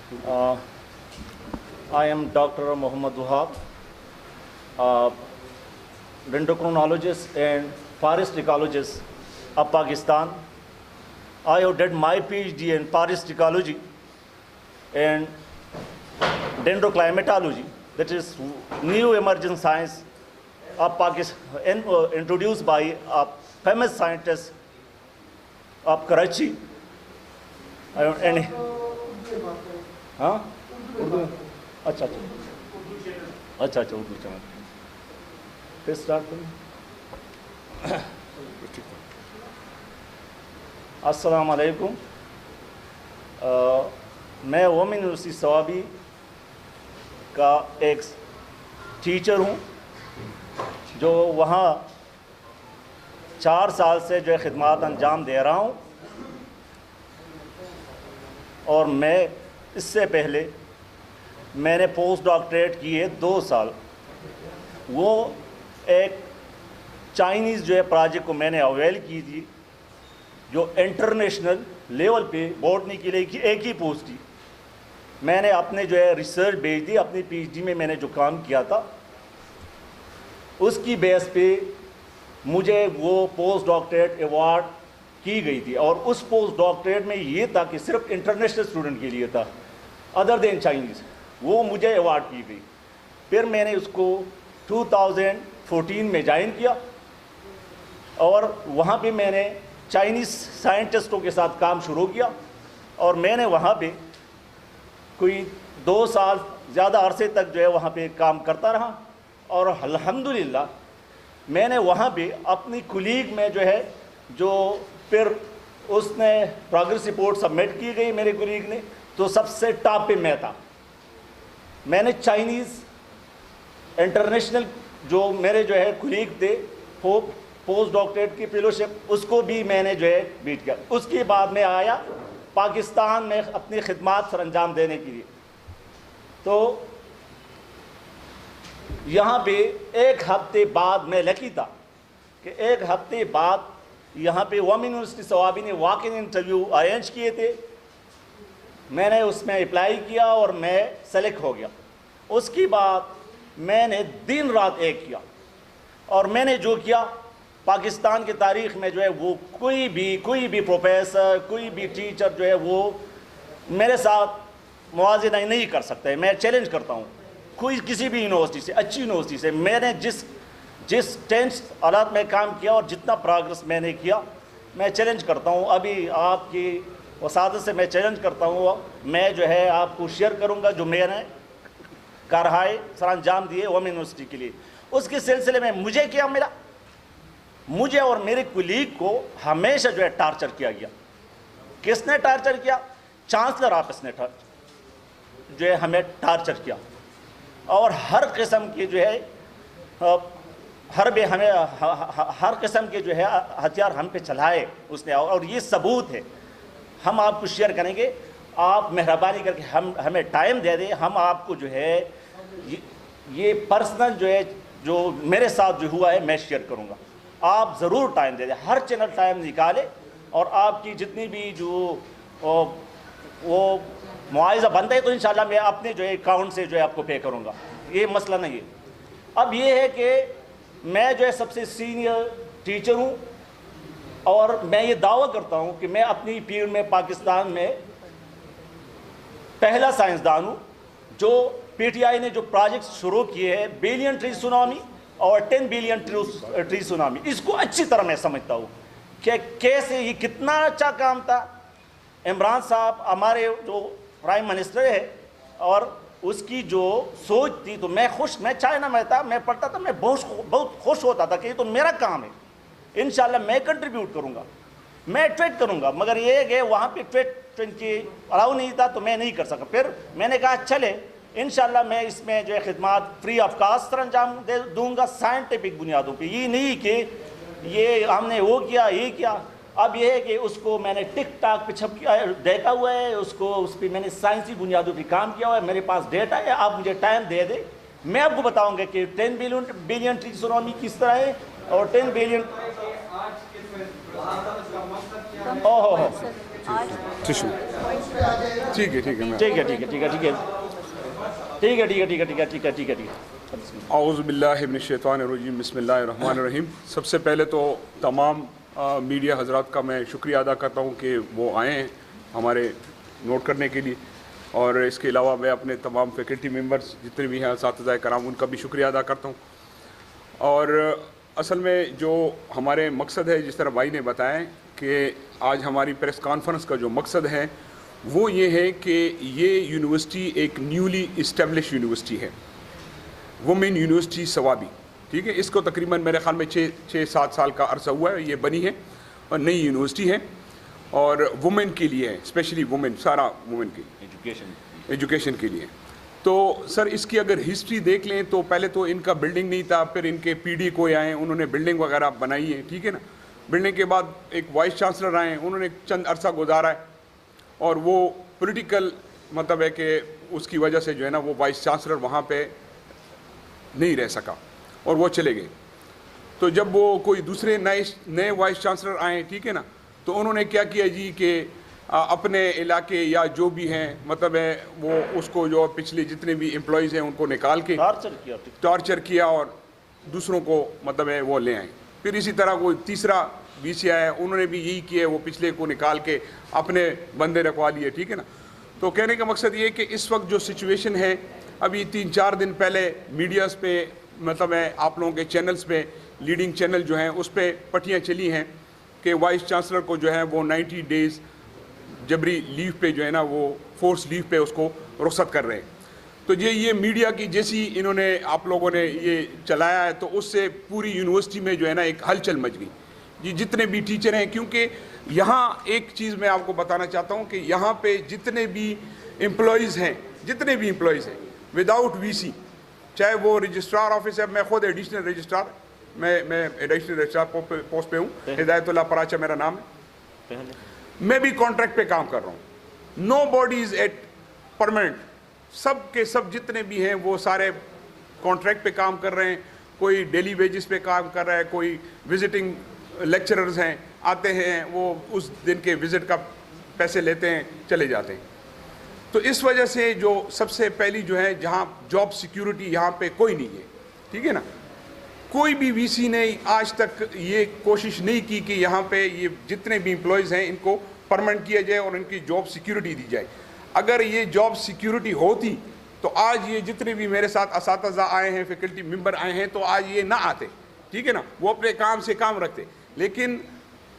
Uh, I am Dr. Muhammad Wahab, dendrochronologist and forest ecologist of Pakistan. I have did my PhD in forest ecology and dendroclimatology, that is new emerging science of Pakistan, introduced by a famous scientist of Karachi. ہاں اردو اچھا Urdu channel پھر start کریں. السلام علیکم. میں women university Swabi کا ایک teacher ہوں جو وہاں 4 سال سے جو ہے خدمات انجام دے رہا ہوں. اور میں اس سے پہلے میں نے پوسٹ ڈاکٹریٹ کی ہے 2 سال. وہ ایک چائنیز جو ہے پروجیکٹ کو میں نے اویل کی تھی جو انٹرنیشنل لیول پہ بوٹنی کے لیے ایک ہی پوسٹ تھی. میں نے اپنے جو ہے ریسرچ بھیج دی. اپنی پی ایچ ڈی میں نے جو کام کیا تھا اس کی بیس پہ مجھے وہ پوسٹ ڈاکٹریٹ ایوارڈ کی گئی تھی. اور اس پوسٹ ڈاکٹریٹ میں یہ تھا کہ صرف انٹرنیشنل اسٹوڈنٹ کے لیے تھا ادر دین چائنیز. وہ مجھے ایوارڈ کی گئی. پھر میں نے اس کو 2014 میں جوائن کیا اور وہاں پہ میں نے چائنیز سائنٹسٹوں کے ساتھ کام شروع کیا. اور میں نے وہاں پہ کوئی 2 سال زیادہ عرصے تک جو ہے وہاں پہ کام کرتا رہا. اور الحمدللہ میں نے وہاں پہ اپنی کولیگ میں جو ہے جو پھر اس نے پروگریس رپورٹ سبمٹ کی گئی میرے کولیگ نے تو سب سے ٹاپ پہ میں تھا. میں نے چائنیز انٹرنیشنل جو میرے جو ہے کولیگ تھے پوسٹ ڈاکٹریٹ کی فیلوشپ اس کو بھی میں نے جو ہے بیٹ کیا. اس کے بعد میں آیا پاکستان میں اپنی خدمات سر انجام دینے کے لیے. تو یہاں پہ 1 ہفتے بعد میں لکی تھا کہ 1 ہفتے بعد یہاں پہ وومن یونیورسٹی صوابی نے واک ان انٹرویو ارینج کیے تھے. میں نے اس میں اپلائی کیا اور میں سلیکٹ ہو گیا. اس کے بعد میں نے دن رات ایک کیا اور میں نے جو کیا پاکستان کی تاریخ میں جو ہے وہ کوئی بھی پروفیسر کوئی بھی ٹیچر جو ہے وہ میرے ساتھ موازنہ نہیں کر سکتا ہے. میں چیلنج کرتا ہوں کوئی کسی بھی یونیورسٹی سے اچھی یونیورسٹی سے. میں نے جس ٹینس حالات میں کام کیا اور جتنا پروگرس میں نے کیا میں چیلنج کرتا ہوں. ابھی آپ کی وساطت سے میں چیلنج کرتا ہوں. میں جو ہے آپ کو شیئر کروں گا جو میں نے کارہائے سر انجام دیے وومن یونیورسٹی کے لیے. اس کے سلسلے میں مجھے کیا ملا؟ مجھے اور میرے کولیگ کو ہمیشہ جو ہے ٹارچر کیا گیا. کس نے ٹارچر کیا؟ چانسلر آفس نے جو ہے ہمیں ٹارچر کیا اور ہر قسم کے جو ہے ہر قسم کے جو ہے ہتھیار ہم پہ چلائے اس نے. اور یہ ثبوت ہے ہم آپ کو شیئر کریں گے. آپ مہربانی کر کے ہمیں ٹائم دے دیں. ہم آپ کو جو ہے یہ پرسنل جو ہے جو میرے ساتھ جو ہوا ہے میں شیئر کروں گا. آپ ضرور ٹائم دے دیں. ہر چینل ٹائم نکالے اور آپ کی جتنی بھی جو وہ معاوضہ بنتا ہے تو انشاءاللہ میں اپنے جو ہے اکاؤنٹ سے جو ہے آپ کو پے کروں گا. یہ مسئلہ نہیں ہے. اب یہ ہے کہ میں جو ہے سب سے سینئر ٹیچر ہوں اور میں یہ دعویٰ کرتا ہوں کہ میں اپنی فیلڈ میں پاکستان میں پہلا سائنسدان ہوں جو پی ٹی آئی نے جو پروجیکٹ شروع کیے ہیں بلین ٹری سونامی اور 10 بلین ٹری سونامی اس کو اچھی طرح میں سمجھتا ہوں کہ کیسے یہ کتنا اچھا کام تھا. عمران صاحب ہمارے جو پرائم منسٹر ہے اور اس کی جو سوچ تھی تو میں چائنا میں تھا, میں پڑھتا تھا, میں بہت خوش ہوتا تھا کہ یہ تو میرا کام ہے. انشاءاللہ میں کنٹریبیوٹ کروں گا, میں ٹویٹ کروں گا. مگر یہ کہ وہاں پہ ٹویٹ کی الاؤ نہیں تھا تو میں نہیں کر سکا. پھر میں نے کہا چلے انشاءاللہ میں اس میں جو ہے خدمات فری آف کاسٹ سر انجام دوں گا سائنٹیفک بنیادوں پہ. یہ نہیں کہ یہ ہم نے وہ کیا یہ کیا. اب یہ ہے کہ اس کو میں نے ٹک ٹاک پہ چھپ کیا دیکھا ہوا ہے, اس پہ میں نے سائنسی بنیادوں پہ کام کیا ہوا ہے. میرے پاس ڈیٹا ہے, آپ مجھے ٹائم دے دیں میں آپ کو بتاؤں گا کہ 10 بلین ٹری سونامی کس طرح ہے اور 10 بلین ٹھیک ہے ٹھیک ہے ٹھیک ہے ٹھیک ہے ٹھیک ہے ٹھیک ہے ٹھیک ہے ٹھیک ہے ٹھیک ہے ٹھیک ہے ٹھیک ہے ٹھیک ہے ٹھیک ہے. اعوذ باللہ من الشیطان الرجیم، بسم اللہ الرحمن الرحیم. سب سے پہلے تو تمام میڈیا حضرات کا میں شکریہ ادا کرتا ہوں کہ وہ آئے ہیں ہمارے نوٹ کرنے کے لیے، اور اس کے علاوہ میں اپنے تمام فیکلٹی ممبرز جتنے بھی ہیں اساتذہ کرام ان کا بھی شکریہ ادا کرتا ہوں. اور اصل میں جو ہمارے مقصد ہے، جس طرح بھائی نے بتایا کہ آج ہماری پریس کانفرنس کا جو مقصد ہے وہ یہ ہے کہ یہ یونیورسٹی ایک نیولی اسٹیبلش یونیورسٹی ہے، وومن یونیورسٹی سوابی. ٹھیک ہے، اس کو تقریباً میرے خیال میں 6-7 سال کا عرصہ ہوا ہے یہ بنی ہے، اور نئی یونیورسٹی ہے اور وومن کے لیے ہے، اسپیشلی وومن، سارا وومن کی ایجوکیشن کے لیے. تو سر اس کی اگر ہسٹری دیکھ لیں تو پہلے تو ان کا بلڈنگ نہیں تھا، پھر ان کے پی ڈی کوئی آئے انہوں نے بلڈنگ وغیرہ بنائی ہے. ٹھیک ہے نا، بلڈنگ کے بعد ایک وائس چانسلر آئے ہیں، انہوں نے چند عرصہ گزارا ہے، اور وہ پولیٹیکل مطلب ہے کہ اس کی وجہ سے جو ہے نا وہ وائس چانسلر وہاں پہ نہیں رہ سکا اور وہ چلے گئے. تو جب وہ کوئی دوسرے نئے وائس چانسلر آئے، ٹھیک ہے نا، تو انہوں نے کیا کیا جی کہ اپنے علاقے یا جو بھی ہیں مطلب ہے وہ اس کو جو پچھلے جتنے بھی امپلائیز ہیں ان کو نکال کے ٹارچر کیا اور دوسروں کو مطلب ہے وہ لے آئیں. پھر اسی طرح کوئی تیسرا بی سی آیا، انہوں نے بھی یہی کیا، وہ پچھلے کو نکال کے اپنے بندے رکھوا لیے. ٹھیک ہے نا. تو کہنے کا مقصد یہ ہے کہ اس وقت جو سچویشن ہے، ابھی 3-4 دن پہلے میڈیاز پہ مطلب ہے آپ لوگوں کے چینلز پہ، لیڈنگ چینل جو ہیں اس پہ پٹیاں چلی ہیں کہ وائس چانسلر کو جو ہے وہ 90 ڈیز جبری لیو پہ جو ہے نا وہ فورس لیو پہ اس کو رخصت کر رہے ہیں. تو یہ میڈیا کی جیسی انہوں نے آپ لوگوں نے یہ چلایا ہے تو اس سے پوری یونیورسٹی میں جو ہے نا ایک ہلچل مچ گئی جی. جتنے بھی ٹیچر ہیں، کیونکہ یہاں ایک چیز میں آپ کو بتانا چاہتا ہوں کہ یہاں پہ جتنے بھی امپلائیز ہیں وداؤٹ وی سی، چاہے وہ رجسٹرار آفس ہے، میں خود ایڈیشنل رجسٹرار، میں ایڈیشنل رجسٹرار پوسٹ پہ ہوں، ہدایت اللہ پراچا میرا نام ہے، میں بھی کانٹریکٹ پہ کام کر رہا ہوں. نو باڈی از ایٹ پرماننٹ، سب کے سب جتنے بھی ہیں وہ سارے کانٹریکٹ پہ کام کر رہے ہیں. کوئی ڈیلی ویجز پہ کام کر رہا ہے، کوئی وزٹنگ لیکچررز ہیں، آتے ہیں وہ اس دن کے وزٹ کا پیسے لیتے ہیں چلے جاتے ہیں. تو اس وجہ سے جو سب سے پہلی جو ہے جہاں جاب سیکیورٹی یہاں پہ کوئی نہیں ہے. ٹھیک ہے نا، کوئی بھی وی سی نے آج تک یہ کوشش نہیں کی کہ یہاں پہ یہ جتنے بھی امپلائیز ہیں ان کو پرماننٹ کیا جائے اور ان کی جاب سیکیورٹی دی جائے. اگر یہ جاب سیکیورٹی ہوتی تو آج یہ جتنے بھی میرے ساتھ اساتذہ آئے ہیں، فیکلٹی ممبر آئے ہیں، تو آج یہ نہ آتے. ٹھیک ہے نا، وہ اپنے کام سے کام رکھتے. لیکن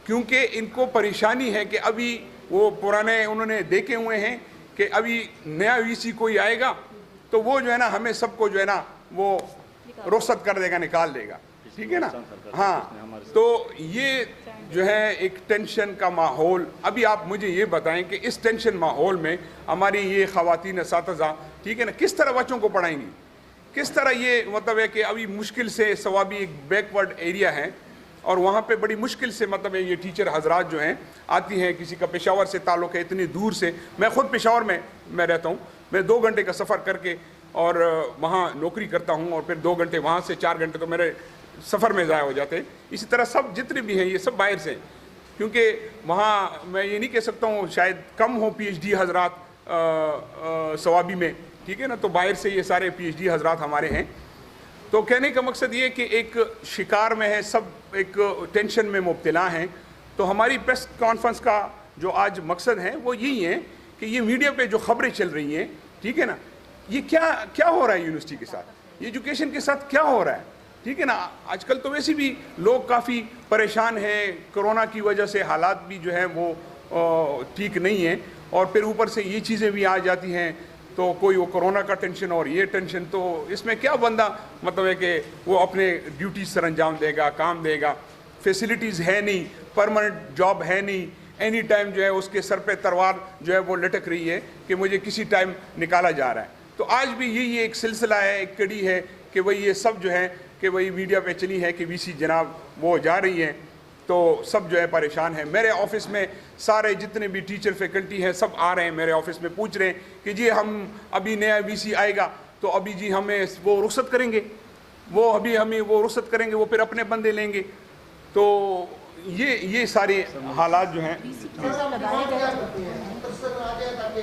کیونکہ ان کو پریشانی ہے کہ ابھی وہ پرانے انہوں نے دیکھے ہوئے ہیں کہ ابھی نیا وی سی کوئی آئے گا تو وہ جو ہے نا ہمیں سب کو جو ہے نا وہ رخصت کر دے گا، نکال دے گا. ٹھیک ہے نا. ہاں، تو یہ جو ہے ایک ٹینشن کا ماحول. ابھی آپ مجھے یہ بتائیں کہ اس ٹینشن ماحول میں ہماری یہ خواتین اساتذہ ٹھیک ہے نا کس طرح بچوں کو پڑھائیں گی، کس طرح یہ مطلب ہے کہ ابھی مشکل سے سوابی ایک بیکورڈ ایریا ہے اور وہاں پہ بڑی مشکل سے مطلب ہے یہ ٹیچر حضرات جو ہیں آتی ہیں، کسی کا پشاور سے تعلق ہے اتنی دور سے. میں خود پشاور میں رہتا ہوں، میں 2 گھنٹے کا سفر کر کے اور وہاں نوکری کرتا ہوں، اور پھر 2 گھنٹے وہاں سے 4 گھنٹے تو میرے سفر میں ضائع ہو جاتے ہیں. اسی طرح سب جتنے بھی ہیں یہ سب باہر سے ہیں، کیونکہ وہاں میں یہ نہیں کہہ سکتا ہوں شاید کم ہو پی ایچ ڈی حضرات سوابی میں. ٹھیک ہے نا، تو باہر سے یہ سارے پی ایچ ڈی حضرات ہمارے ہیں. تو کہنے کا مقصد یہ کہ ایک شکار میں ہے، سب ایک ٹینشن میں مبتلا ہیں. تو ہماری پریس کانفرنس کا جو آج مقصد ہے وہ یہی ہے کہ یہ میڈیا پہ جو خبریں چل رہی ہیں، ٹھیک ہے نا، یہ کیا ہو رہا ہے یونیورسٹی کے ساتھ، ایجوکیشن کے ساتھ کیا ہو رہا ہے. ٹھیک ہے نا. آج کل تو ویسے بھی لوگ کافی پریشان ہیں، کرونا کی وجہ سے حالات بھی جو ہیں وہ ٹھیک نہیں ہیں، اور پھر اوپر سے یہ چیزیں بھی آ جاتی ہیں تو کوئی وہ کرونا کا ٹینشن اور یہ ٹینشن. تو اس میں کیا بندہ مطلب ہے کہ وہ اپنے ڈیوٹی سر انجام دے گا، کام دے گا. فیسلٹیز ہے نہیں، پرماننٹ جاب ہے نہیں، اینی ٹائم جو ہے اس کے سر پہ تلوار جو ہے وہ لٹک رہی ہے کہ مجھے کسی ٹائم نکالا جا رہا ہے. تو آج بھی یہی ایک سلسلہ ہے، ایک کڑی ہے کہ وہی یہ سب جو ہے کہ وہی میڈیا پہ چلی ہے کہ وی سی جناب وہ جا رہی ہیں، تو سب جو ہے پریشان ہیں. میرے آفس میں سارے جتنے بھی ٹیچر فیکلٹی ہیں سب آ رہے ہیں میرے آفس میں، پوچھ رہے ہیں کہ جی ہم ابھی نیا وی سی آئے گا تو ابھی جی ہمیں وہ رخصت کریں گے، وہ ابھی ہمیں وہ رخصت کریں گے، وہ پھر اپنے بندے لیں گے. تو یہ سارے حالات جو ہیں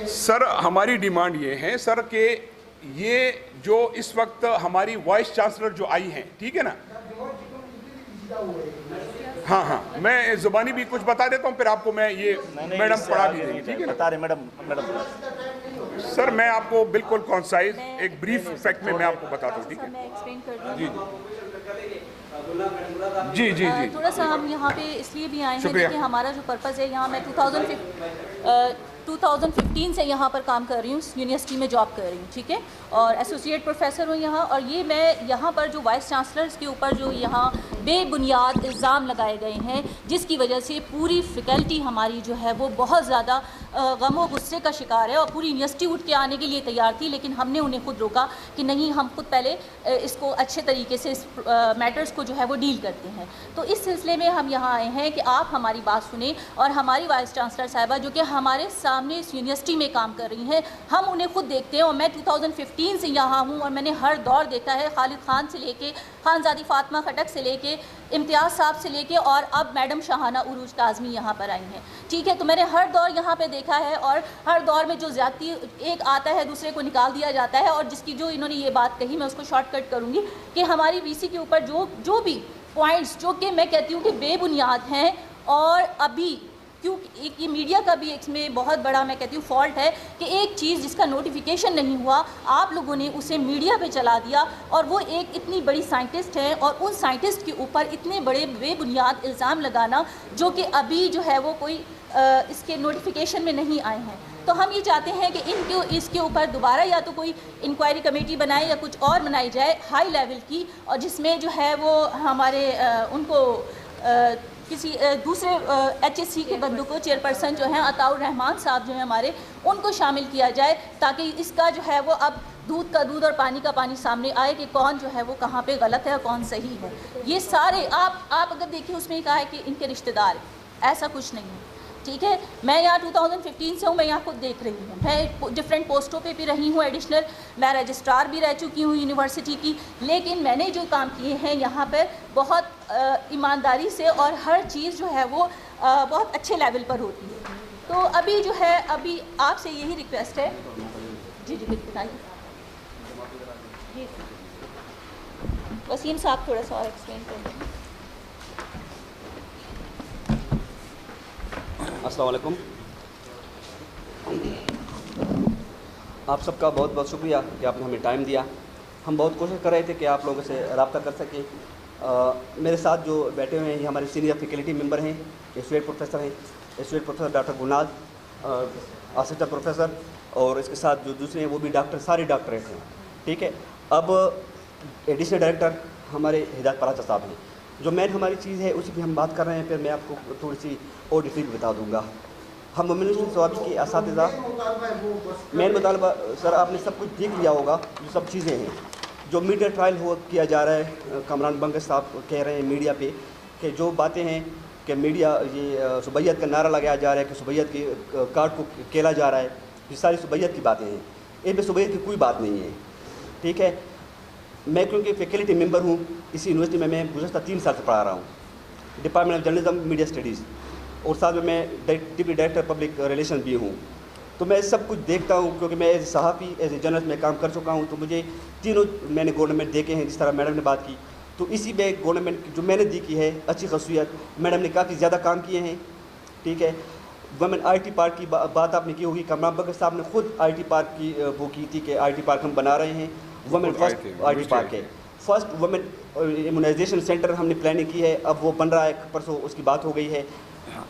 سر، ہماری ڈیمانڈ یہ ہے سر کہ یہ جو اس وقت ہماری وائس چانسلر جو آئی ہیں، ٹھیک ہے نا، ہاں میں زبانی بھی کچھ بتا دیتا ہوں، پھر آپ کو میں یہ میڈم پڑھا بھی دیں گی، ٹھیک ہے نا بتا رہے میڈم سر؟ میں آپ کو بالکل کانسائز ایک بریف فیکٹ میں آپ کو بتاتا ہوں، ٹھیک ہے؟ میں ایکسپلین کر دوں جی تھوڑا سا ہم یہاں پہ اس لیے بھی آئے ہیں شکریہ۔ کہ ہمارا جو پرپز ہے، یہاں میں 2015 سے یہاں پر کام کر رہی ہوں، یونیورسٹی میں جاب کر رہی ہوں، ٹھیک ہے، اور ایسوسیٹ پروفیسر ہوں یہاں، اور یہ میں یہاں پر جو وائس چانسلرز کے اوپر جو یہاں بے بنیاد الزام لگائے گئے ہیں، جس کی وجہ سے پوری فیکلٹی ہماری جو ہے وہ بہت زیادہ غم و غصے کا شکار ہے، اور پوری یونیورسٹی اٹھ کے آنے کے لیے تیار تھی، لیکن ہم نے انہیں خود روکا کہ نہیں، ہم خود پہلے اس کو اچھے طریقے سے اس میٹرز کو جو ہے وہ ڈیل کرتے ہیں۔ تو اس سلسلے میں ہم یہاں آئے ہیں کہ آپ ہماری بات سنیں، اور ہماری وائس چانسلر صاحبہ جو کہ ہمارے سامنے اس یونیورسٹی میں کام کر رہی ہیں، ہم انہیں خود دیکھتے ہیں، اور میں 2015 سے یہاں ہوں، اور میں نے ہر دور دیکھا ہے، خالد خان سے لے کے خانزادی فاطمہ خٹک سے لے کے امتیاز صاحب سے لے کے، اور اب میڈم شاہانہ عروج کاظمی یہاں پر آئی ہیں، ٹھیک ہے۔ تو میں نے ہر دور یہاں پہ دیکھا ہے، اور ہر دور میں جو زیادتی ایک آتا ہے دوسرے کو نکال دیا جاتا ہے، اور جس کی جو انہوں نے یہ بات کہی، میں اس کو شارٹ کٹ کروں گی کہ ہماری وی سی کے اوپر جو بھی پوائنٹس جو کہ میں کہتی ہوں کہ بے بنیاد ہیں، اور ابھی کیونکہ ایک یہ میڈیا کا بھی اس میں بہت بڑا میں کہتی ہوں فالٹ ہے کہ ایک چیز جس کا نوٹیفیکیشن نہیں ہوا، آپ لوگوں نے اسے میڈیا پہ چلا دیا، اور وہ ایک اتنی بڑی سائنٹسٹ ہے، اور ان سائنٹسٹ کے اوپر اتنے بڑے بے بنیاد الزام لگانا جو کہ ابھی جو ہے وہ کوئی اس کے نوٹیفیکیشن میں نہیں آئے ہیں۔ تو ہم یہ چاہتے ہیں کہ اس کے اوپر دوبارہ یا تو کوئی انکوائری کمیٹی بنائے یا کچھ اور بنائی جائے ہائی لیول کی، اور جس میں جو ہے وہ ہمارے ان کو کسی دوسرے ایچ ایس سی کے بندوں کو، چیئرپرسن جو ہیں عطاء الرحمان صاحب جو ہیں ہمارے، ان کو شامل کیا جائے، تاکہ اس کا جو ہے وہ اب دودھ کا دودھ اور پانی کا پانی سامنے آئے کہ کون جو ہے وہ کہاں پہ غلط ہے اور کون صحیح ہے۔ یہ سارے آپ اگر دیکھیں، اس میں کہا ہے کہ ان کے رشتہ دار، ایسا کچھ نہیں ہے، ٹھیک ہے۔ میں یہاں 2015 سے ہوں، میں یہاں خود دیکھ رہی ہوں، میں ڈفرینٹ پوسٹوں پہ بھی رہی ہوں، ایڈیشنل میں رجسٹرار بھی رہ چکی ہوں یونیورسٹی کی، لیکن میں نے جو کام کیے ہیں یہاں پر بہت ایمانداری سے، اور ہر چیز جو ہے وہ بہت اچھے لیول پر ہوتی ہے۔ تو ابھی جو ہے، ابھی آپ سے یہی ریکویسٹ ہے، جی بالکل آئیے، جی وسیم صاحب تھوڑا سا اور ایکسپلین کر دیں۔ السلام علیکم، آپ سب کا بہت بہت شکریہ کہ آپ نے ہمیں ٹائم دیا۔ ہم بہت کوشش کر رہے تھے کہ آپ لوگوں سے رابطہ کر سکیں۔ میرے ساتھ جو بیٹھے ہوئے ہیں یہ ہمارے سینئر فیکلٹی ممبر ہیں، ایسوسیٹ پروفیسر ہیں، associate professor doctor Gulnaz, assistant professor, اور اس کے ساتھ جو دوسرے ہیں وہ بھی ڈاکٹر، سارے ڈاکٹریٹ ہیں، ٹھیک ہے۔ اب ایڈیشنل ڈائریکٹر ہمارے ہدایت پراچا صاحب ہیں۔ جو مین ہماری چیز ہے اسی پہ ہم بات کر رہے ہیں، پھر میں آپ کو تھوڑی سی اور ڈیٹیل بتا دوں گا۔ ہم وومنسٹری ثوابی کے اساتذہ، مین مطالبہ سر آپ نے سب کچھ دیکھ لیا ہوگا، جو سب چیزیں ہیں، جو میڈیا ٹرائل کیا جا رہا ہے، کامران بنگش صاحب کہہ رہے ہیں میڈیا پہ کہ جو باتیں ہیں کہ میڈیا یہ صبیت کا نعرہ لگایا جا رہا ہے کہ صبیت کے کارڈ کو کھیلا جا رہا ہے، یہ ساری صبیت کی باتیں ہیں، ان میں صبیت کی کوئی بات نہیں ہے، ٹھیک ہے۔ میں کیونکہ فیکلٹی ممبر ہوں اسی یونیورسٹی میں گزشتہ 3 سال سے پڑھا رہا ہوں، department of journalism media studies, اور ساتھ میں ڈپٹی ڈائریکٹر پبلک ریلیشن بھی ہوں۔ تو میں سب کچھ دیکھتا ہوں، کیونکہ میں ایز اے صحافی، ایز اے جرنلسٹ میں کام کر چکا ہوں، تو مجھے تینوں میں نے گورنمنٹ دیکھے ہیں، جس طرح میڈم نے بات کی، تو اسی میں گورنمنٹ جو میں نے دیکھی ہے اچھی خصوصیت، میڈم نے کافی زیادہ کام کیے ہیں، ٹھیک ہے۔ وومن آئی ٹی پارک کی بات آپ نے کی ہوگی، کامران بنگش صاحب نے خود آئی ٹی پارک کی وہ کی تھی کہ آئی ٹی پارک ہم بنا رہے ہیں، وومن فرسٹ آئی ٹی پارک ہے، فرسٹ وومن امیونائزیشن سینٹر ہم نے پلاننگ کی ہے، اب وہ بن رہا ہے، پرسوں اس کی بات ہو گئی ہے۔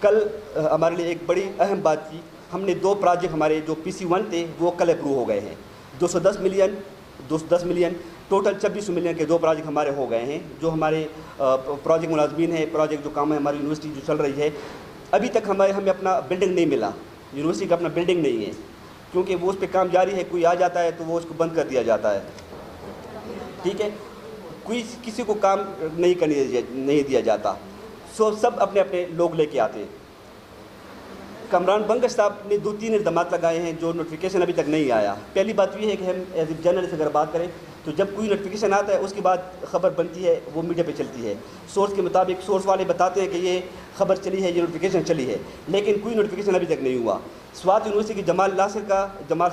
کل ہمارے لیے ایک بڑی اہم بات تھی، ہم نے 2 پروجیکٹ ہمارے جو PC1 تھے وہ کل اپروو ہو گئے ہیں، 210 ملین ٹوٹل 2600 ملین کے 2 پروجیکٹ ہمارے ہو گئے ہیں، جو ہمارے پروجیکٹ ملازمین ہیں، پروجیکٹ جو کام ہے ہماری یونیورسٹی جو چل رہی ہے، ابھی تک ہمیں اپنا بلڈنگ نہیں ملا، یونیورسٹی کا اپنا بلڈنگ نہیں ہے، کیونکہ وہ اس پہ کام جاری ہے، کوئی آ جاتا ہے تو وہ اس کو بند کر دیا جاتا ہے، ٹھیک ہے، کوئی کسی کو کام نہیں دیا جاتا، سب اپنے اپنے لوگ لے کے آتے ہیں۔ کامران بنگش صاحب نے 2-3 الزامات لگائے ہیں جو نوٹیفیکیشن ابھی تک نہیں آیا. پہلی بات یہ ہے کہ ہم ایز اے جرنلسٹ اگر بات کریں تو جب کوئی نوٹیفیکیشن آتا ہے اس کے بعد خبر بنتی ہے, وہ میڈیا پہ چلتی ہے. سورس کے مطابق سورس والے بتاتے ہیں کہ یہ خبر چلی ہے, یہ نوٹیفیکیشن چلی ہے, لیکن کوئی نوٹیفیکیشن ابھی تک نہیں ہوا. سوات یونیورسٹی کی جمال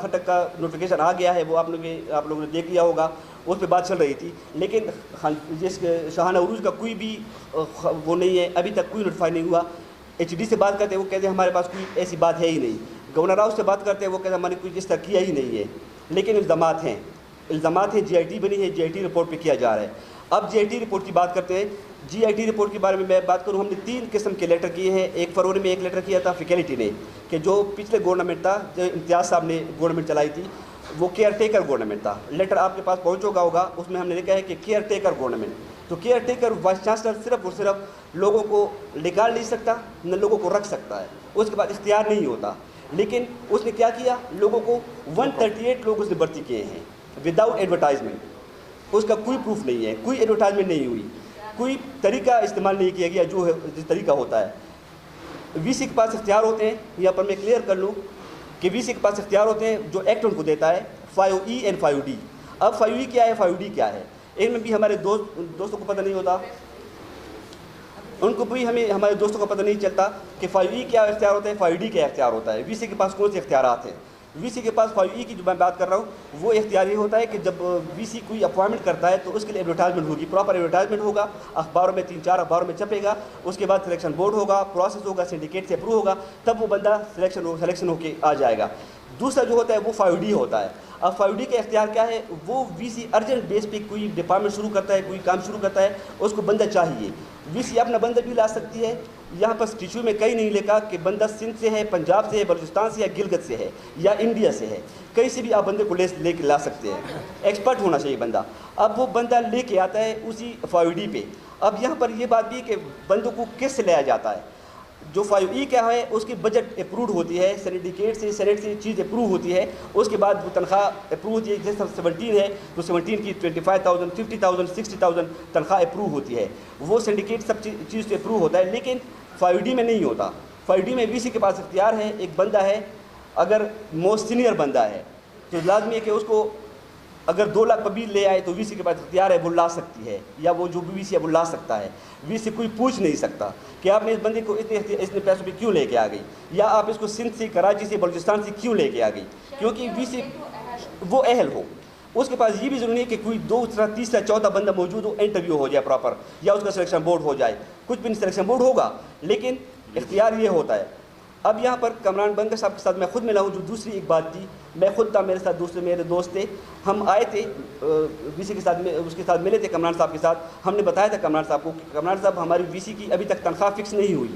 خٹک کا نوٹیفیکیشن آ گیا ہے, وہ آپ لوگوں نے دیکھ لیا ہوگا, اس پہ بات چل رہی تھی. لیکن جس شاہانہ عروج کا کوئی بھی وہ نہیں ہے, ابھی تک کوئی نوٹیفائی نہیں ہوا. ایچ ڈی سے بات کرتے ہیں, وہ کہتے ہیں ہمارے پاس کوئی ایسی بات ہے ہی نہیں. گورنر ہاؤس سے بات کرتے ہیں, وہ کہتے ہیں ہم نے کوئی اس طرح کیا ہی نہیں ہے. لیکن الزامات ہیں, جی آئی ٹی بنی ہے, جی آئی ٹی رپورٹ پہ کیا جا رہا ہے. اب جی آئی ٹی رپورٹ کی بات کرتے ہیں. جی آئی ٹی رپورٹ کے بارے میں بات کروں, ہم نے 3 قسم کے لیٹر کیے ہیں. 1 فروری میں ایک لیٹر کیا تھا فیکلٹی نے, کہ جو پچھلے گورنمنٹ تھا, جو امتیاز صاحب نے گورنمنٹ چلائی تھی, وہ کیئر ٹیکر گورنمنٹ تھا. لیٹر آپ کے پاس پہنچا ہوگا, اس میں ہم نے لکھا ہے کہ کیئر ٹیکر گورنمنٹ. تو کیئر ٹیکر وائس چانسلر صرف اور صرف لوگوں کو نکال نہیں سکتا, نہ لوگوں کو رکھ سکتا ہے, اس کے بعد اختیار نہیں ہوتا. لیکن اس نے کیا کیا, لوگوں کو 138 لوگ اس نے بھرتی کیے ہیں وداؤٹ ایڈورٹائزمنٹ. اس کا کوئی پروف نہیں ہے, کوئی ایڈورٹائزمنٹ نہیں ہوئی, کوئی طریقہ استعمال نہیں کیا گیا جو جس طریقہ ہوتا ہے. وی سی کے پاس اختیار ہوتے ہیں, یہاں پر میں کلیئر کر لوں کہ وی سی کے پاس اختیار ہوتے ہیں جو ایکٹ ان کو دیتا ہے, 5E اینڈ 5D. اب 5E کیا ہے, 5D کیا ہے, ان میں بھی ہمارے دوستوں کو پتہ نہیں ہوتا, ان کو بھی ہمارے دوستوں کو پتہ نہیں چلتا کہ 5E کیا اختیار ہوتا ہے, 5D کیا اختیار ہوتا ہے. وی سی کے پاس کون سے اختیارات ہیں. وی سی کے پاس 5E کی جو میں بات کر رہا ہوں, وہ اختیار یہ ہوتا ہے کہ جب وی سی کوئی اپوائنمنٹ کرتا ہے تو اس کے لیے ایڈورٹائزمنٹ ہوگی, پراپر ایڈورٹائزمنٹ ہوگا, اخباروں میں 3-4 اخباروں میں چھپے گا, اس کے بعد سلیکشن بورڈ ہوگا, پروسیس ہوگا, سنڈیکیٹ سے اپروو ہوگا, تب وہ بندہ سلیکشن ہو کے آ جائے گا. دوسرا جو ہوتا ہے وہ 5D ہوتا ہے. اب 5D کا اختیار کیا ہے, وہ وی سی ارجنٹ بیس پہ کوئی ڈپارٹمنٹ شروع کرتا ہے, کوئی کام شروع کرتا ہے, اس کو بندہ چاہیے. وی سی اپنا بندہ بھی لا سکتی ہے. یہاں پر اسٹیچو میں کہیں نہیں لکھا کہ بندہ سندھ سے ہے, پنجاب سے ہے, بلوچستان سے ہے, گلگت سے ہے یا انڈیا سے ہے, کہیں سے بھی آپ بندے کو لے کے لا سکتے ہیں. ایکسپرٹ ہونا چاہیے بندہ. اب وہ بندہ لے کے آتا ہے اسی 5D پہ. اب یہاں پر یہ بات بھی کہ بندوں کو کس سے لایا جاتا ہے. جو 5E کیا ہے, اس کی بجٹ اپروڈ ہوتی ہے, سینڈیکیٹ سے, سینیٹ سے چیز اپروو ہوتی ہے, اس کے بعد وہ تنخواہ اپروو ہوتی ہے. جیسے 17 ہے تو 17 کی 25,000 50,000 60,000 تنخواہ اپروو ہوتی ہے. وہ سینڈیکیٹ سب چیز سے اپروو ہوتا ہے, لیکن 5D میں نہیں ہوتا. 5D میں وی سی کے پاس اختیار ہے. ایک بندہ ہے, اگر موسٹ سینئر بندہ ہے تو لازمی ہے کہ اس کو اگر 2 لاکھ پبلیک لے آئے تو وی سی کے پاس اختیار ہے, وہ لا سکتی ہے, یا وہ جو وی سی ہے وہ لا سکتا ہے. وی سی کوئی پوچھ نہیں سکتا کہ آپ نے اس بندے کو اتنے پیسوں پہ کیوں لے کے آ گئی, یا آپ اس کو سندھ سے, کراچی سے, بلوچستان سے کیوں لے کے آ گئی, کیونکہ وی سی وہ اہل ہو. اس کے پاس یہ بھی ضروری ہے کہ کوئی 2, 3, 4 بندہ موجود ہو, انٹرویو ہو جائے پراپر, یا اس کا سلیکشن بورڈ ہو جائے. کچھ بھی نہیں, سلیکشن بورڈ ہوگا, لیکن اختیار یہ ہوتا ہے. اب یہاں پر کامران بنگش صاحب کے ساتھ میں خود ملا ہوں. جو دوسری ایک بات تھی, میں خود تھا, میرے ساتھ دوسرے میرے دوست تھے, ہم آئے تھے وی سی کے ساتھ, اس کے ساتھ ملے تھے کامران صاحب کے ساتھ. ہم نے بتایا تھا کامران صاحب کو کہ کامران صاحب ہماری وی سی کی ابھی تک تنخواہ فکس نہیں ہوئی.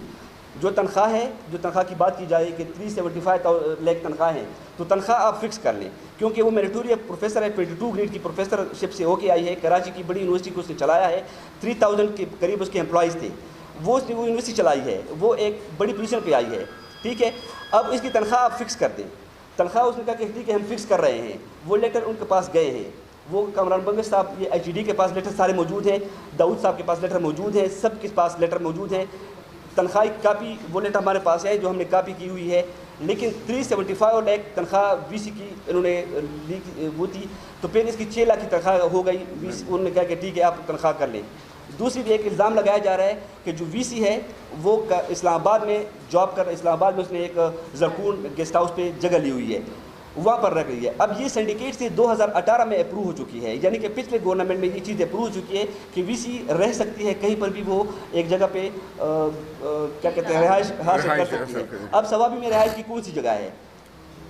جو تنخواہ ہے, جو تنخواہ کی بات کی جائے کہ 375 لاکھ تنخواہ ہے, تو تنخواہ آپ فکس کر لیں, کیونکہ وہ میریٹوریٹ پروفیسر ہے, 22 گریڈ کی پروفیسرشپ سے ہو کے آئی ہے. کراچی کی بڑی یونیورسٹی کو اس نے چلایا ہے, 3000 کے قریب اس کے امپلائیز تھے. وہ یونیورسٹی چلائی ہے, وہ ایک بڑی پوزیشن پہ آئی ہے, ٹھیک ہے. اب اس کی تنخواہ آپ فکس کر دیں. تنخواہ اس نے کہا کہ ہم فکس کر رہے ہیں. وہ لیٹر ان کے پاس گئے ہیں, وہ کامران بنگش صاحب, یہ ایچ ڈی کے پاس لیٹر سارے موجود ہیں, داؤد صاحب کے پاس لیٹر موجود ہیں, سب کے پاس لیٹر موجود ہیں. تنخواہ کی کاپی, وہ لیٹر ہمارے پاس ہے جو ہم نے کاپی کی ہوئی ہے. لیکن 375 لاکھ تنخواہ وی سی کی انہوں نے وہ تھی, تو پھر اس کی 6 لاکھ کی تنخواہ ہو گئی. انہوں نے کہا کہ ٹھیک ہے آپ تنخواہ کر لیں. دوسری بھی ایک الزام لگایا جا رہا ہے کہ جو وی سی ہے وہ اسلام آباد میں جاب کر, اسلام آباد میں اس نے ایک زرکون گیسٹ ہاؤس پہ جگہ لی ہوئی ہے, وہاں پر رکھ رہی ہے. اب یہ سینڈیکیٹ سے 2018 میں اپروو ہو چکی ہے, یعنی کہ پچھلے گورنمنٹ میں یہ چیز اپروو ہو چکی ہے کہ وی سی رہ سکتی ہے کہیں پر بھی, وہ ایک جگہ پہ کیا کہتے ہیں رہائش حاصل کر سکتی ہے. اب ثوابی میں رہائش کی کون سی جگہ ہے,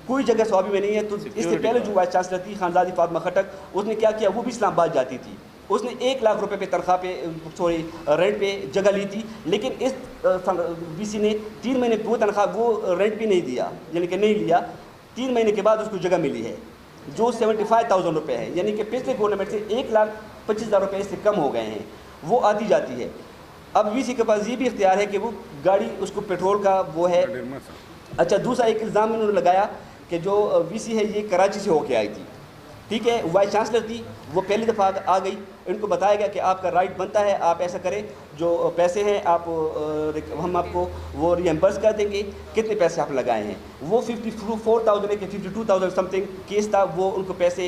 کوئی جگہ ثوابی میں نہیں ہے. تو اس سے پہلے جو وائس چانسلر تھی خانزادی فاطمہ خٹک, اس نے کیا کیا, وہ بھی اسلام آباد جاتی تھی. اس نے 1 لاکھ روپے پہ تنخواہ پہ رینٹ پہ جگہ لی تھی, لیکن اس وی سی نے 3 مہینے وہ تنخواہ وہ رینٹ بھی نہیں دیا, یعنی کہ نہیں لیا. 3 مہینے کے بعد اس کو جگہ ملی ہے جو 75,000 روپے ہے, یعنی کہ پچھلے گورنمنٹ سے 1,25,000 روپے سے کم ہو گئے ہیں. وہ آتی جاتی ہے. اب وی سی کے پاس یہ بھی اختیار ہے کہ وہ گاڑی, اس کو پیٹرول کا وہ ہے. اچھا, دوسرا ایک الزام انہوں نے لگایا کہ جو وی سی ہے یہ کراچی سے ہو کے آئی تھی. ٹھیک ہے. وائس چانسلر تھی, وہ پہلی دفعہ آ گئی, ان کو بتایا گیا کہ آپ کا رائٹ بنتا ہے, آپ ایسا کریں, جو پیسے ہیں آپ ہم آپ کو وہ ری ایمبرس کر دیں گے. کتنے پیسے آپ لگائے ہیں, وہ 54,000 کہ 52,000 سم تھنگ کیس تھا, وہ ان کو پیسے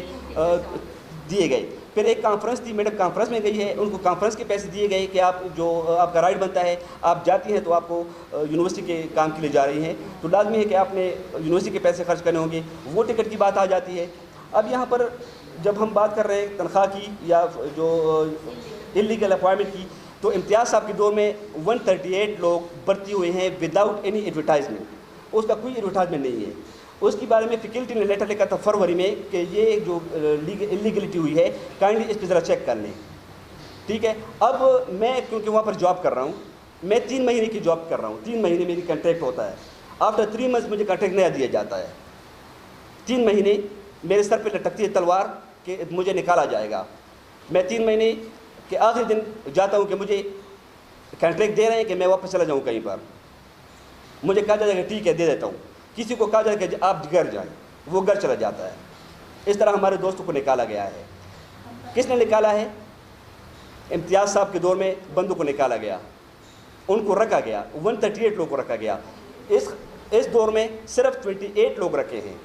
دیے گئے. پھر ایک کانفرنس تھی, میڈم کانفرنس میں گئی ہے, ان کو کانفرنس کے پیسے دیے گئے کہ آپ جو آپ کا رائٹ بنتا ہے, آپ جاتی ہیں تو آپ کو یونیورسٹی کے کام کے لیے جا رہی ہیں تو لازمی ہے کہ آپ نے یونیورسٹی کے پیسے خرچ کرنے ہوں گے, وہ ٹکٹ کی بات آ جاتی ہے. اب یہاں پر جب ہم بات کر رہے ہیں تنخواہ کی یا جو انلیگل اپوائنٹمنٹ کی, تو امتیاز صاحب کے دور میں 138 لوگ بھرتی ہوئے ہیں وداؤٹ اینی ایڈورٹائزمنٹ, اس کا کوئی ایڈورٹائزمنٹ نہیں ہے. اس کے بارے میں فیکلٹی نے لیٹر لکھا تھا فروری میں کہ یہ جو انلیگلٹی ہوئی ہے کائنڈلی اس پہ ذرا چیک کر لیں. ٹھیک ہے. اب میں کیونکہ وہاں پر جاب کر رہا ہوں, میں 3 مہینے کی جاب کر رہا ہوں, 3 مہینے میری کنٹریکٹ ہوتا ہے. آفٹر 3 منتھس مجھے کنٹریکٹ نیا دیا جاتا ہے. 3 مہینے میرے سر پہ لٹکتی ہے تلوار کہ مجھے نکالا جائے گا. میں 3 مہینے کے آخری دن جاتا ہوں کہ مجھے کنٹریکٹ دے رہے ہیں کہ میں واپس چلا جاؤں کہیں پر. مجھے کہا جائے گا ٹھیک ہے دے دیتا ہوں, کسی کو کہا جائے کہ آپ گھر جائیں, وہ گھر چلا جاتا ہے. اس طرح ہمارے دوستوں کو نکالا گیا ہے. کس نے نکالا ہے؟ امتیاز صاحب کے دور میں بندوں کو نکالا گیا, ان کو رکھا گیا, 138 لوگ کو رکھا گیا. اس دور میں صرف 28 لوگ رکھے ہیں.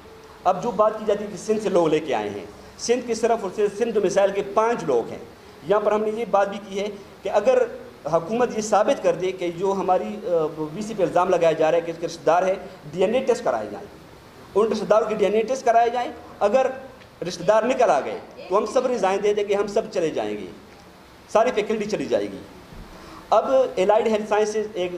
اب جو بات کی جاتی ہے کہ سندھ سے لوگ لے کے آئے ہیں, سندھ کی صرف اور صرف سندھ مسائل کے 5 لوگ ہیں. یہاں پر ہم نے یہ بات بھی کی ہے کہ اگر حکومت یہ ثابت کر دے کہ جو ہماری وی سی پہ الزام لگایا جا رہا ہے کہ اس کے رشتہ دار ہیں, ڈی این اے ٹیسٹ کرائے جائیں, ان رشتہ داروں کے ڈی این اے ٹیسٹ کرائے جائیں. اگر رشتہ دار نکل آ گئے تو ہم سب ریزائن دے دیں کہ ہم سب چلے جائیں گے, ساری فیکلٹی چلی جائے گی. اب الائڈ ہیلتھ سائنسز ایک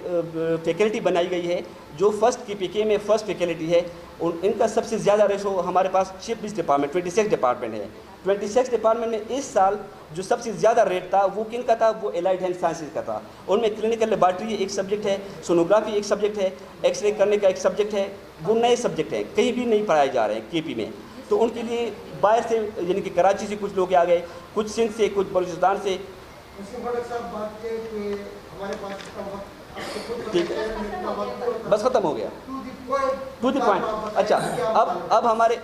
فیکلٹی بنائی گئی ہے جو فرسٹ کی پی کے میں فرسٹ فیکلٹی ہے. ان کا سب سے زیادہ ریشو ہمارے پاس 26 ڈپارٹمنٹ 26 ڈپارٹمنٹ ہے. 26 ڈپارٹمنٹ میں اس سال جو سب سے زیادہ ریٹ تھا وہ کن کا تھا؟ وہ الائڈ ہیلتھ سائنسز کا تھا. ان میں کلینکل لیبارٹری ایک سبجیکٹ ہے, سونوگرافی ایک سبجیکٹ ہے, ایکس رے کرنے کا ایک سبجیکٹ ہے. وہ نئے سبجیکٹ ہیں, کہیں بھی نہیں پڑھائے جا رہے ہیں کے پی میں. تو ان کے لیے باہر سے یعنی کہ کراچی سے کچھ لوگ آ گئے, کچھ سندھ سے, کچھ بلوچستان سے. ٹھیک ہے, بس ختم ہو گیا. To the point. اچھا, اب ہمارے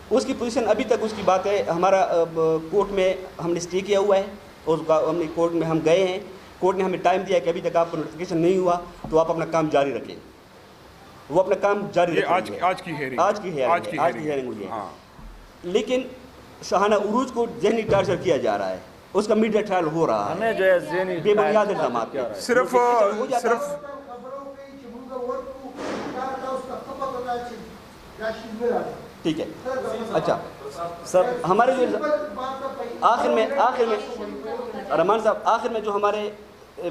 اس کی پوزیشن ابھی تک اس کی بات ہے. ہمارا کورٹ میں ہم نے اسٹے کیا ہوا ہے, اور ہم نے کورٹ میں ہم گئے ہیں. کورٹ نے ہمیں ٹائم دیا کہ ابھی تک آپ کو نوٹیفیکیشن نہیں ہوا تو آپ اپنا کام جاری رکھیں. وہ اپنا کام جاری رکھیں. آج کی ہیئرنگ ہوئی ہے. لیکن شاہانہ عروج کو ذہنی ٹارچر کیا جا رہا ہے, اس کا میڈیا ٹرائل ہو رہا ہے, ہمیں جو ہے ذہنی بے بنیاد الزامات پہ. صرف ٹھیک ہے. اچھا سر, ہمارے جو آخر میں رحمان صاحب آخر میں جو ہمارے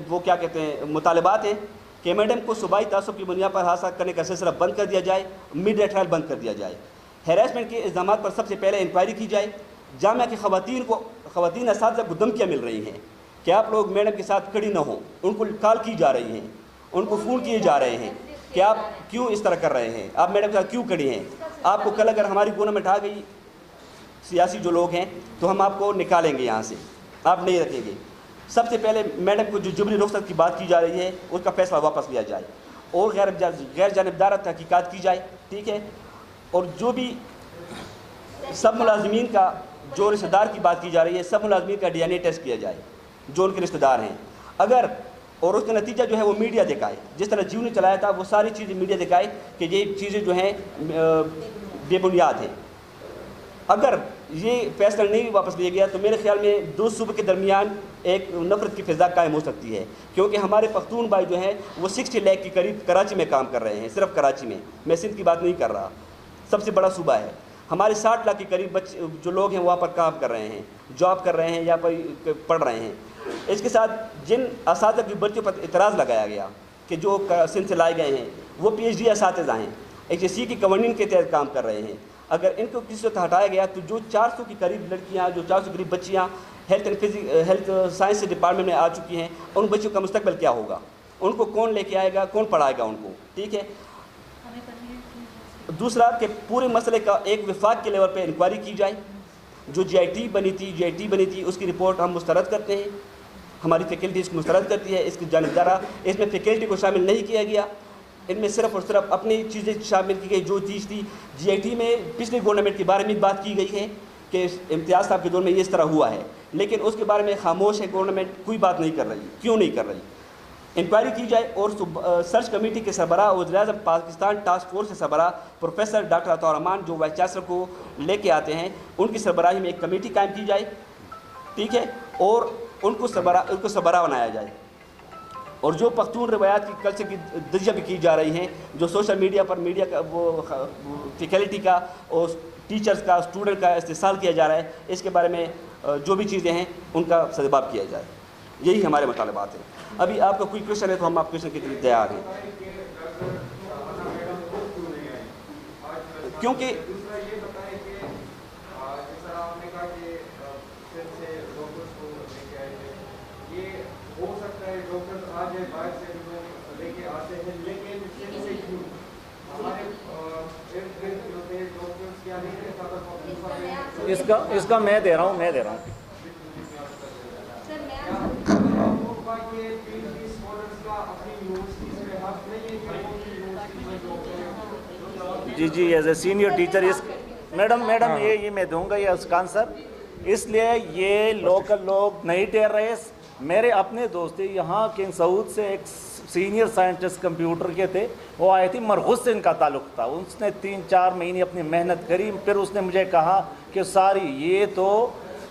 وہ کیا کہتے ہیں مطالبات ہیں کہ میڈم کو صوبائی تعصب کی بنیاد پر حادثہ کرنے کا سلسلہ بند کر دیا جائے, میڈیا ٹرائل بند کر دیا جائے, ہیراسمنٹ کے الزامات پر سب سے پہلے انکوائری کی جائے. جامعہ کی خواتین اساتذہ کو دھمکیاں مل رہی ہیں کہ آپ لوگ میڈم کے ساتھ کھڑی نہ ہوں, ان کو کال کی جا رہی ہیں, ان کو فون کیے جا رہے ہیں کہ آپ کیوں اس طرح کر رہے ہیں, آپ میڈم کے ساتھ کیوں کھڑی ہیں, آپ کو کل اگر ہماری گورنمنٹ آ گئی سیاسی جو لوگ ہیں تو ہم آپ کو نکالیں گے یہاں سے, آپ نہیں رکھیں گے. سب سے پہلے میڈم کو جو جبری رخصت کی بات کی جا رہی ہے اس کا فیصلہ واپس لیا جائے, اور غیر جانبدار تحقیقات کی جائے. ٹھیک ہے. اور جو بھی سب ملازمین کا جو رشتہ دار کی بات کی جا رہی ہے, سب ملازمین کا ڈی این اے ٹیسٹ کیا جائے جو ان کے رشتہ دار ہیں. اگر اور اس کا نتیجہ جو ہے وہ میڈیا دکھائے, جس طرح جیو نے چلایا تھا وہ ساری چیزیں میڈیا دکھائے کہ یہ چیزیں جو ہیں بے بنیاد ہیں. اگر یہ فیصلہ نہیں واپس لیا گیا تو میرے خیال میں 2 صوبے کے درمیان ایک نفرت کی فضا قائم ہو سکتی ہے, کیونکہ ہمارے پختون بھائی جو ہیں وہ 60 لاکھ کے قریب کراچی میں کام کر رہے ہیں, صرف کراچی میں, میں سندھ کی بات نہیں کر رہا, سب سے بڑا صوبہ ہے. ہمارے 60 لاکھ کے قریب جو لوگ ہیں وہاں پر کام کر رہے ہیں, جاب کر رہے ہیں یا پڑھ رہے ہیں. اس کے ساتھ جن اساتذہ کی بھرتیوں پر اعتراض لگایا گیا کہ جو سندھ سے لائے گئے ہیں وہ پی ایچ ڈی اساتذہ ہیں, ایچ ایس سی کی گورننگ کے تحت کام کر رہے ہیں. اگر ان کو کسی سے ہٹایا گیا تو جو 400 کے قریب لڑکیاں, جو 400 کے قریب بچیاں ہیلتھ سائنس ڈپارٹمنٹ میں آ چکی ہیں, ان بچوں کا مستقبل کیا ہوگا, ان کو کون لے کے آئے گا, کون پڑھائے گا ان کو. ٹھیک ہے. دوسرا کہ پورے مسئلے کا ایک وفاق کے لیول پہ انکوائری کی جائے. جو جی آئی ٹی بنی تھی اس کی رپورٹ ہم مسترد کرتے ہیں, ہماری فیکلٹی اس کو مسترد کرتی ہے, اس کی جانبدارہ اس میں فیکلٹی کو شامل نہیں کیا گیا. ان میں صرف اور صرف اپنی چیزیں شامل کی گئی. جو چیز تھی GIT میں پچھلے گورنمنٹ کے بارے میں بات کی گئی ہے کہ امتیاز صاحب کے دور میں یہ اس طرح ہوا ہے, لیکن اس کے بارے میں خاموش ہے گورنمنٹ, کوئی بات نہیں کر رہی. کیوں نہیں کر رہی؟ انکوائری کی جائے. اور سرچ کمیٹی کے سربراہ وزیراعظم پاکستان ٹاسک فورس کے سربراہ پروفیسر ڈاکٹر عطاء الرحمان جو وائس چانسلر کو لے کے آتے ہیں, ان کی سربراہی میں ایک کمیٹی قائم کی جائے, ٹھیک ہے, اور ان کو سربراہ بنایا جائے. اور جو پختون روایات کی کلچر کی درجہ بھی کی جا رہی ہیں, جو سوشل میڈیا پر میڈیا کا وہ فیکلٹی کا اور ٹیچرز کا اسٹوڈنٹ کا استحصال کیا جا رہا ہے, اس کے بارے میں جو بھی چیزیں ہیں ان کا سدباب کیا جائے. یہی ہمارے مطالبات ہیں. ابھی آپ کا کوئی کویشچن ہے تو ہم آپ کویشچن کے لیے تیار ہیں. کیونکہ اس کا میں دے رہا ہوں جی as a senior teacher madam یہ میں دوں گا یہ اس کا آنسر. اس لیے یہ لوکل لوگ نہیں ٹھہر رہے. میرے اپنے دوست یہاں کنگ سعود سے ایک سینئر سائنٹسٹ کمپیوٹر کے تھے, وہ آئے تھے, مرغوز سے ان کا تعلق تھا. اس نے 3-4 مہینے اپنی محنت کری, پھر اس نے مجھے کہا کہ ساری یہ تو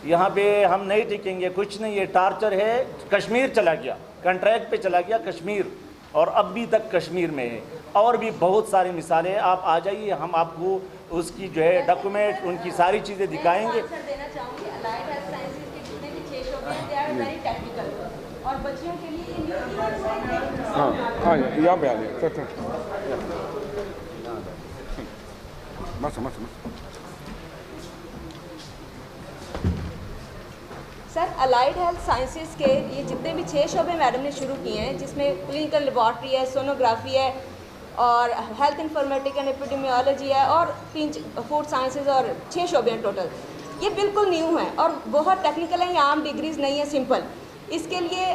یہاں پہ ہم نہیں ٹکیں گے, کچھ نہیں, یہ ٹارچر ہے. کشمیر چلا گیا, کنٹریکٹ پہ چلا گیا کشمیر, اور اب بھی تک کشمیر میں ہے. اور بھی بہت ساری مثالیں, آپ آ جائیے, ہم آپ کو اس کی جو ہے ڈاکومنٹ ان کی ساری چیزیں دکھائیں گے. اور بچیوں کے لیے یہاں پہ آ جائے. سر الائڈ ہیلتھ سائنسز کے یہ جتنے بھی 6 شعبے میڈم نے شروع کیے ہیں, جس میں کلینکل لیبارٹری ہے, سونوگرافی ہے, اور ہیلتھ انفارمیٹک اینڈ ایپیڈیمیولوجی ہے, اور 3 فوڈ سائنسز, اور 6 شعبے ہیں ٹوٹل. یہ بالکل نیو ہیں اور بہت ٹیکنیکل ہیں, یہ عام ڈگریز نہیں ہیں, سمپل. اس کے لیے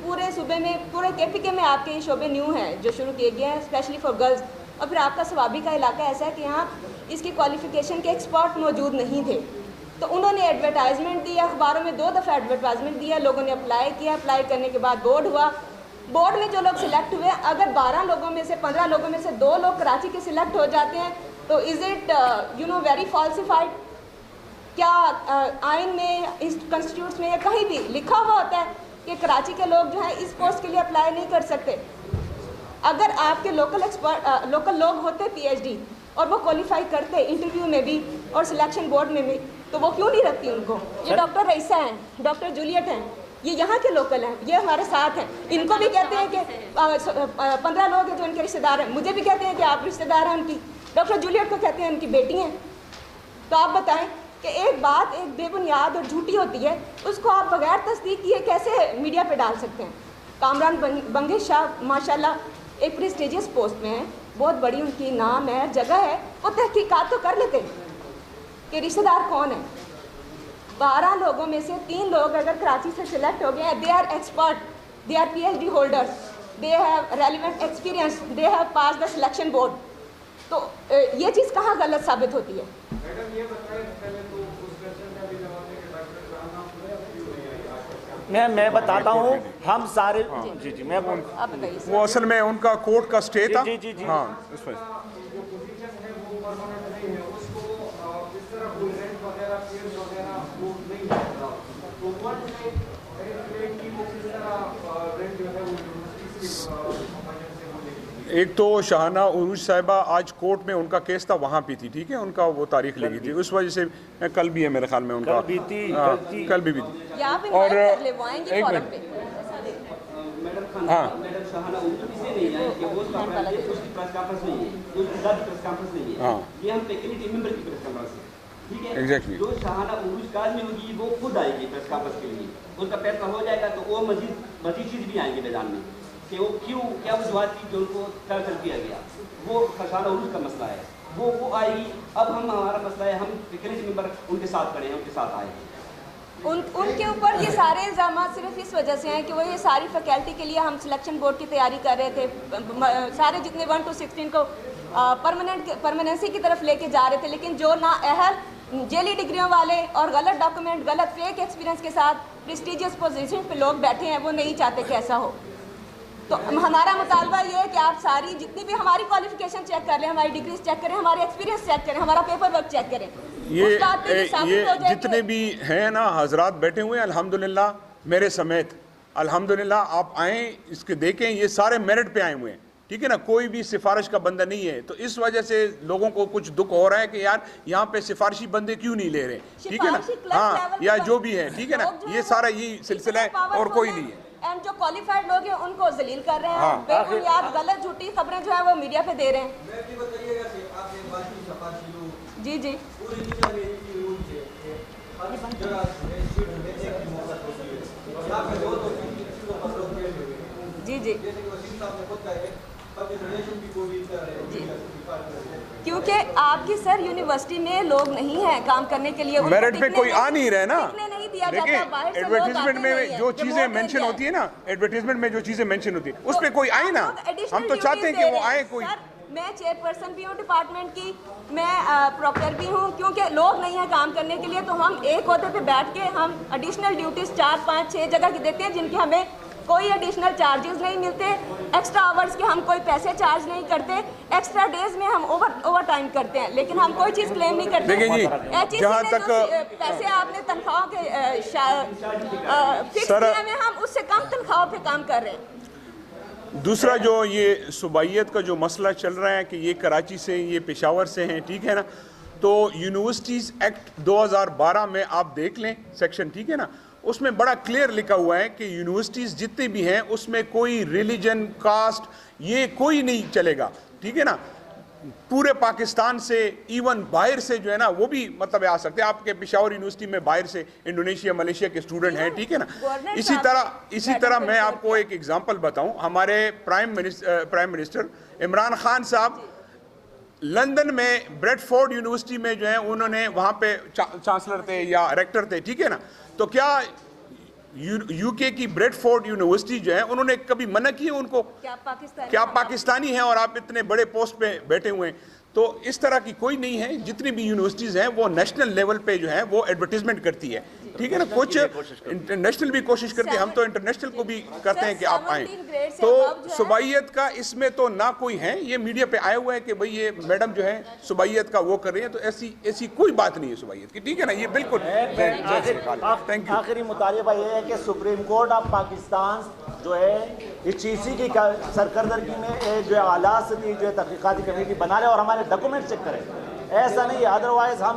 پورے صوبے میں, پورے KPK میں آپ کے یہ شعبے نیو ہیں جو شروع کیے گئے ہیں, اسپیشلی فار گرلز. اور پھر آپ کا سوابی کا علاقہ ایسا ہے کہ یہاں اس کی کوالیفیکیشن کے ایکسپرٹ موجود نہیں تھے, تو انہوں نے ایڈورٹائزمنٹ دی, اخباروں میں 2 دفعہ ایڈورٹائزمنٹ دیا, لوگوں نے اپلائی کیا, اپلائی کرنے کے بعد بورڈ ہوا. بورڈ میں جو لوگ سلیکٹ ہوئے, اگر 12 لوگوں میں سے 15 لوگوں میں سے 2 لوگ کراچی کے سلیکٹ ہو جاتے ہیں, تو از اٹ ویری فالسیفائڈ؟ کیا آئین میں, کنسٹیٹیوٹس میں, یا کہیں بھی لکھا ہوا ہوتا ہے کہ کراچی کے لوگ جو ہیں اس پوسٹ کے لیے اپلائی نہیں کر سکتے؟ اگر آپ کے لوکل لوگ ہوتے PhD اور وہ کوالیفائی کرتے انٹرویو میں بھی اور سلیکشن بورڈ میں بھی, تو وہ کیوں نہیں رکھتی ان کو؟ یہ ڈاکٹر رئیسہ ہیں, ڈاکٹر جولیٹ ہیں, یہ یہاں کے لوکل ہیں, یہ ہمارے ساتھ ہیں. ان کو بھی کہتے ہیں کہ 15 لوگ ہیں جو ان کے رشتہ دار ہیں, مجھے بھی کہتے ہیں کہ آپ رشتہ دار ہیں ان کی. ڈاکٹر جولیٹ کو کہتے ہیں ان کی بیٹی ہیں. تو آپ بتائیں کہ ایک بات ایک بے بنیاد اور جھوٹی ہوتی ہے, اس کو آپ بغیر تصدیق کیے کیسے میڈیا پہ ڈال سکتے ہیں؟ کامران بنگش شاہ ماشاءاللہ ایک پریسٹیجیس پوسٹ میں ہیں, بہت بڑی ان کی نام ہے, جگہ ہے, وہ تحقیقات تو کر لیتے کہ رشتہ دار کون ہے. 12 لوگوں میں سے 3 لوگ اگر کراچی سے سلیکٹ ہو گئے ہیں, they are expert, they are PhD holders, they have relevant experience, they have pass the selection board. تو یہ چیز کہاں غلط ثابت ہوتی ہے؟ میں بتاتا ہوں, ہم سارے جی میں وہ اصل میں ان کا کورٹ کا اسٹے تھا. جی ہاں اس میں ایک تو شاہانہ عروج صاحبہ آج کورٹ میں ان کا کیس تھا, وہاں پہ تھی, ٹھیک ہے, ان کا وہ تاریخ لگی تھی, اس وجہ سے کل بھی ہے میرے خیال میں ان کا, کل بھی تھی. اور ایک منٹ, ہاں شاہانہ عروج اس لیے نہیں ہے کہ وہ اس کی پریس کانفرنس نہیں ہے, اس کی ذاتی پریس کانفرنس نہیں ہے, یہ ہم فیکلٹی ممبر کی پریس کانفرنس ہے, ٹھیک ہے. ایگزیکٹلی جو شاہانہ عروج کاظمی ہوگی وہ خود آئے گی پریس کانفرنس کے لیے, اس کا فیصلہ ہو جائے گا تو وہ مزید چیز بھی آئیں گے میدان میں کہ وہ کیا وجوہات تھی جو ان کو ٹرچر کیا گیا. وہ شاہانہ عروج کا مسئلہ ہے, وہ آئے گی. اب ہمارا مسئلہ ہے, ہم فیکلٹی ممبر ان کے ساتھ کھڑے ہیں, ان کے ساتھ آئے ہیں. ان کے اوپر یہ سارے الزامات صرف اس وجہ سے ہیں کہ وہ یہ ساری فیکلٹی کے لیے ہم سلیکشن بورڈ کی تیاری کر رہے تھے، سارے جتنے 1 to 16 کو پرماننسی کی طرف لے کے جا رہے تھے، لیکن جو نااہل جیلی ڈگریوں والے اور غلط ڈاکومنٹ، غلط فیک ایکسپیرینس کے ساتھ پریسٹیجیس پوزیشن پہ لوگ بیٹھے ہیں، وہ نہیں چاہتے کہ ایسا ہو۔ تو ہمارا مطالبہ یہ ہے کہ آپ ساری جتنی بھی ہماری کوالیفیکیشن چیک کر لیں، ہماری ڈگریز چیک کریں، ہمارے ایکسپیرینس چیک کریں، ہمارا پیپر ورک چیک کریں۔ یہ جتنے بھی ہیں نا حضرات بیٹھے ہوئے ہیں الحمدللہ میرے سمیت، الحمدللہ آپ آئیں اس کے دیکھیں، یہ سارے میرٹ پہ آئے ہوئے ہیں، ٹھیک ہے نا، کوئی بھی سفارش کا بندہ نہیں ہے۔ تو اس وجہ سے لوگوں کو کچھ دکھ ہو رہا ہے کہ یار یہاں پہ سفارشی بندے کیوں نہیں لے رہے، ٹھیک ہے نا، ہاں یا جو بھی ہے، ٹھیک ہے نا، یہ سارا یہی سلسلہ ہے اور کوئی نہیں ہے۔ اینڈ جو کوالیفائڈ لوگ ہیں ان کو ذلیل کر رہے ہیں، بے بنیاد غلط جھوٹی خبریں جو ہیں وہ میڈیا پہ دے رہے ہیں۔ جی جی جی جی کیونکہ آپ کی سر یونیورسٹی میں لوگ نہیں ہیں کام کرنے کے لیے، میرٹ پہ کوئی آ نہیں رہا نا۔ دیکھیں ایڈورٹیزمنٹ میں جو چیزیں مینشن ہوتی ہیں نا، ایڈورٹیزمنٹ میں جو چیزیں مینشن ہوتی ہیں اس پہ کوئی آئے نا، ہم تو چاہتے ہیں کہ وہ آئے کوئی۔ میں چیئر پرسن بھی ہوں ڈپارٹمنٹ کی، میں پروکٹر بھی ہوں، کیونکہ لوگ نہیں ہیں کام کرنے کے لیے، تو ہم ایک عہدے پہ بیٹھ کے ہم ایڈیشنل ڈیوٹیز 4 5 6 جگہ کی دیتے ہیں، جن کے ہمیں کوئی ایڈیشنل چارجز نہیں ملتے، ایکسٹرا آورز کے ہم کوئی پیسے چارج نہیں کرتے، ایکسٹرا ڈیز میں ہم اوور ٹائم کرتے ہیں، لیکن ہم کوئی چیز کلیم نہیں کرتے۔ دیکھیں جی جہاں تک پیسے آپ نے تنخواہوں کے فکس کیے میں ہم اس سے کم تنخواہوں پہ کام کر رہے ہیں۔ دوسرا جو یہ صوبائیت کا جو مسئلہ چل رہا ہے کہ یہ کراچی سے، یہ پشاور سے ہیں، ٹھیک ہے نا، تو یونیورسٹیز ایکٹ 2012 میں آپ دیکھ لیں سیکشن، ٹھیک ہے نا، اس میں بڑا کلیئر لکھا ہوا ہے کہ یونیورسٹیز جتنے بھی ہیں اس میں کوئی ریلیجن، کاسٹ، یہ کوئی نہیں چلے گا، ٹھیک ہے نا، پورے پاکستان سے، ایون باہر سے جو ہے نا وہ بھی مطلب آ سکتے ہیں۔ آپ کے پشاور یونیورسٹی میں باہر سے انڈونیشیا، ملیشیا کے اسٹوڈنٹ ہیں، ٹھیک ہے نا۔ اسی طرح میں آپ کو ایک ایگزامپل بتاؤں، ہمارے پرائم منسٹر عمران خان صاحب لندن میں بریڈ فورڈ یونیورسٹی میں جو ہے انہوں نے وہاں پہ چانسلر تھے یا ریکٹر تھے، ٹھیک ہے نا، تو کیا یو کے کی بریڈ فورڈ یونیورسٹی جو ہے انہوں نے کبھی منع کی ہے ان کو کہ آپ پاکستانی ہیں اور آپ اتنے بڑے پوسٹ پہ بیٹھے ہوئے ہیں؟ تو اس طرح کی کوئی نہیں ہے، جتنی بھی یونیورسٹیز ہیں وہ نیشنل لیول پہ جو ہے وہ ایڈورٹیزمنٹ کرتی ہے، ٹھیک ہے نا، کچھ انٹرنیشنل بھی کوشش کرتے ہیں، ہم تو انٹرنیشنل کو بھی کرتے ہیں کہ آپ آئیں۔ تو صوبائیت کا اس میں تو نہ کوئی ہے، یہ میڈیا پہ آئے ہوئے ہیں کہ بھئی یہ میڈم جو ہے صوبائیت کا وہ کر رہی ہیں، تو ایسی کوئی بات نہیں ہے صوبائیت کی، ٹھیک ہے نا، یہ بالکل۔ آخری مطالبہ یہ ہے کہ سپریم کورٹ آف پاکستان جو ہے اس چیز کی سرکردگی میں ایک جو ہے اعلیٰ سطحی جو ہے تحقیقاتی کمیٹی بنا لے اور ہمارے ڈاکومنٹ چیک کرے، ایسا نہیں ہے، ادروائز ہم